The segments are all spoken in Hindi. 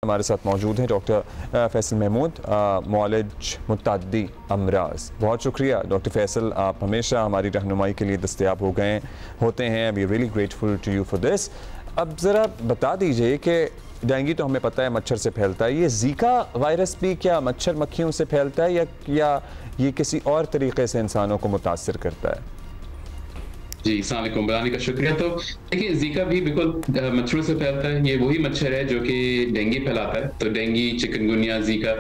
हमारे साथ मौजूद हैं डॉक्टर फैसल महमूद, मुआलिज मुतअद्दी अमराज। बहुत शुक्रिया डॉक्टर फैसल, आप हमेशा हमारी रहनुमाई के लिए दस्तयाब होते हैं। We are really grateful to you for this. अब ज़रा बता दीजिए कि डेंगू तो हमें पता है मच्छर से फैलता है, ये जीका वायरस भी क्या मच्छर मक्खियों से फैलता है या ये किसी और तरीके से इंसानों को मुतासर करता है? जी, अस्सलाम वालेकुम, बनाने का शुक्रिया। तो देखिए, जीका भी बिल्कुल मच्छरों से फैलता है। ये वही मच्छर है जो कि डेंगू फैलाता है। तो डेंगू, चिकनगुनिया, जीका,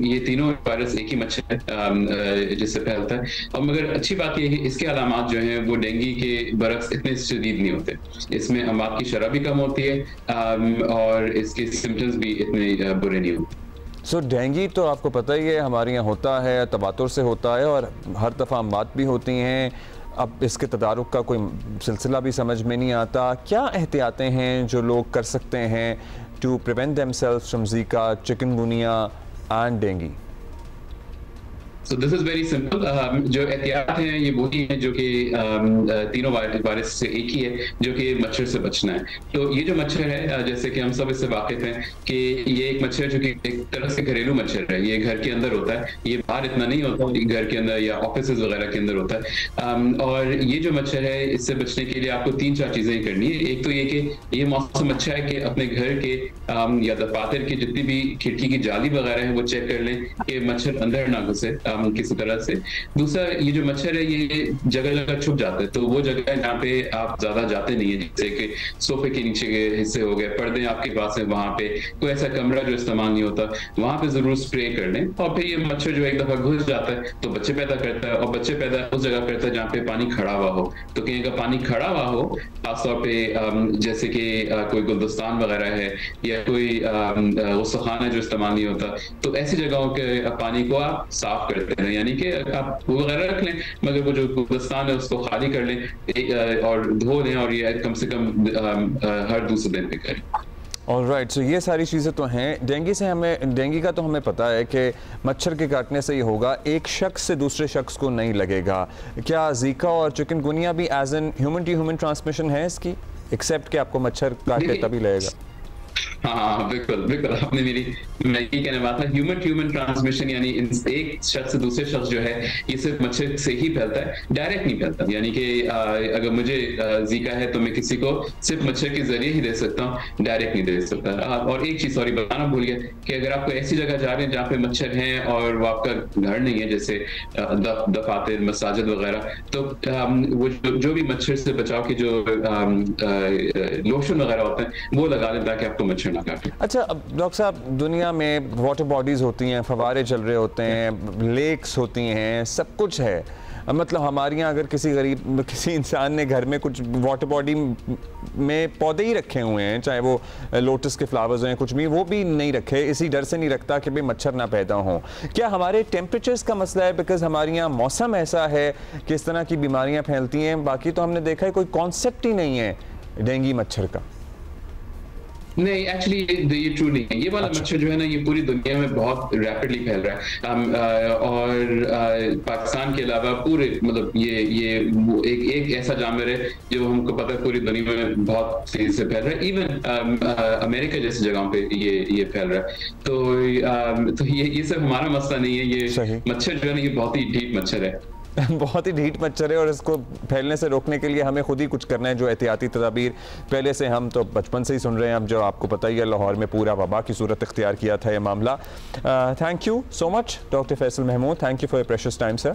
ये तीनों वायरस एक ही मच्छर है जिससे फैलता है। और मगर अच्छी बात ये है, इसके अलामात जो हैं वो डेंगू के बरक्स इतने शदीद नहीं होते। इसमें अमात की शरह भी कम होती है और इसके सिम्टम्स भी इतने बुरे नहीं होते। डेंगू तो आपको पता ही है हमारे यहाँ होता है, तबातुर से होता है और हर दफ़ा अमात भी होती हैं। अब इसके तदारुक का कोई सिलसिला भी समझ में नहीं आता। क्या एहतियातें हैं जो लोग कर सकते हैं to prevent themselves from Zika, chikungunya and dengue? So this is very simple. जो एहतियात हैं ये वही हैं जो कि तीनों वायरस से एक ही है, जो कि मच्छर से बचना है। तो ये जो मच्छर है, जैसे कि हम सब इससे वाकिफ हैं कि ये एक मच्छर जो कि एक तरह से घरेलू मच्छर है। ये घर के अंदर होता है, ये बाहर इतना नहीं होता, घर के अंदर या ऑफिस वगैरह के अंदर होता है। और ये जो मच्छर है, इससे बचने के लिए आपको 3-4 चीजें करनी है। एक तो ये कि ये मौसम अच्छा है कि अपने घर के या दफातर की जितनी भी खिड़की की जाली वगैरह है वो चेक कर लें कि मच्छर अंदर ना घुसे किसी तरह से। दूसरा, ये जो मच्छर है ये जगह जगह छुप जाता है, तो वो जगह जहाँ पे आप ज्यादा जाते नहीं है, जैसे कि सोफे के नीचे के हिस्से हो गए, पर्दे आपके पास है, वहां पे कोई ऐसा कमरा जो इस्तेमाल नहीं होता, वहां पे जरूर स्प्रे कर लें। और फिर ये मच्छर जो एक दफा घुस जाता है तो बच्चे पैदा करता है, और बच्चे पैदा उस जगह करता है जहाँ पे पानी खड़ा हुआ हो। तो कहीं का पानी खड़ा हुआ हो, खासतौर पे जैसे कि कोई गुलदस्तान वगैरह है या कोई गुस्साखाना जो इस्तेमाल नहीं होता, तो ऐसी जगहों के पानी को आप साफ करते हैं, यानी कि आप वो वगैरह रख लें, मगर वो जो गुलदस्तान है उसको खाली कर लें और धो लें, और ये कम से कम हर दूसरे दिन पे करें। ऑलराइट, सो ये सारी चीज़ें तो हैं। डेंगू का तो हमें पता है कि मच्छर के काटने से ही होगा, एक शख्स से दूसरे शख्स को नहीं लगेगा। क्या जीका और चिकनगुनिया भी as an human to human transmission है इसकी, एक्सेप्ट कि आपको मच्छर काटे तभी लगेगा? हाँ, बिल्कुल बिल्कुल, आपने मैं ये कहने वाला था, ह्यूमन टू ह्यूमन ट्रांसमिशन, यानी एक शख्स से दूसरे शख्स जो है ये सिर्फ मच्छर से ही फैलता है, डायरेक्ट नहीं फैलता। यानी कि अगर मुझे जीका है तो मैं किसी को सिर्फ मच्छर के जरिए ही दे सकता हूँ, डायरेक्ट नहीं दे सकता। और एक चीज सॉरी बताना भूल गया कि अगर आपको ऐसी जगह जा रहे हैं जहाँ पे मच्छर हैं और वो आपका घर नहीं है, जैसे दफातर, मसाजिद वगैरह, तो वो जो भी मच्छर से बचाव के जो लोशन वगैरह होते हैं वो लगा लें ताकि आपको मच्छर ना काटे। अच्छा, अब डॉक्टर साहब, दुनिया में वाटर बॉडीज होती हैं, फवारे चल रहे होते हैं, लेक्स होती हैं, सब कुछ है। मतलब हमारे यहाँ अगर किसी इंसान ने घर में कुछ वाटर बॉडी में पौधे ही रखे हुए हैं, चाहे वो लोटस के फ्लावर्स हैं, कुछ भी, वो भी नहीं रखे, इसी डर से नहीं रखता कि भाई मच्छर ना पैदा हो। क्या हमारे टेम्परेचर्स का मसला है? बिकॉज हमारे यहाँ मौसम ऐसा है कि इस तरह की बीमारियाँ फैलती हैं। बाकी तो हमने देखा है कोई कॉन्सेप्ट ही नहीं है डेंगू मच्छर का। नहीं, एक्चुअली ये ट्रू नहीं है। ये वाला मच्छर जो है ना, ये पूरी दुनिया में बहुत रैपिडली फैल रहा है, और पाकिस्तान के अलावा पूरे, मतलब ये एक ऐसा जानवर है जो हमको पता है पूरी दुनिया में बहुत तेजी से फैल रहा है। इवन अमेरिका जैसी जगहों पे ये फैल रहा है। तो ये सिर्फ हमारा मसला नहीं है। ये मच्छर जो है ना, ये बहुत ही ढीठ मच्छर है। बहुत ही ढीठ मच्छर है, और इसको फैलने से रोकने के लिए हमें खुद ही कुछ करना है। जो एहतियाती तदाबीर पहले से हम तो बचपन से ही सुन रहे हैं, अब जो आपको पता ही है लाहौर में पूरा वबा की सूरत इख्तियार किया था ये मामला। Thank you so much doctor Faisal Mahmood, thank you for your precious time sir.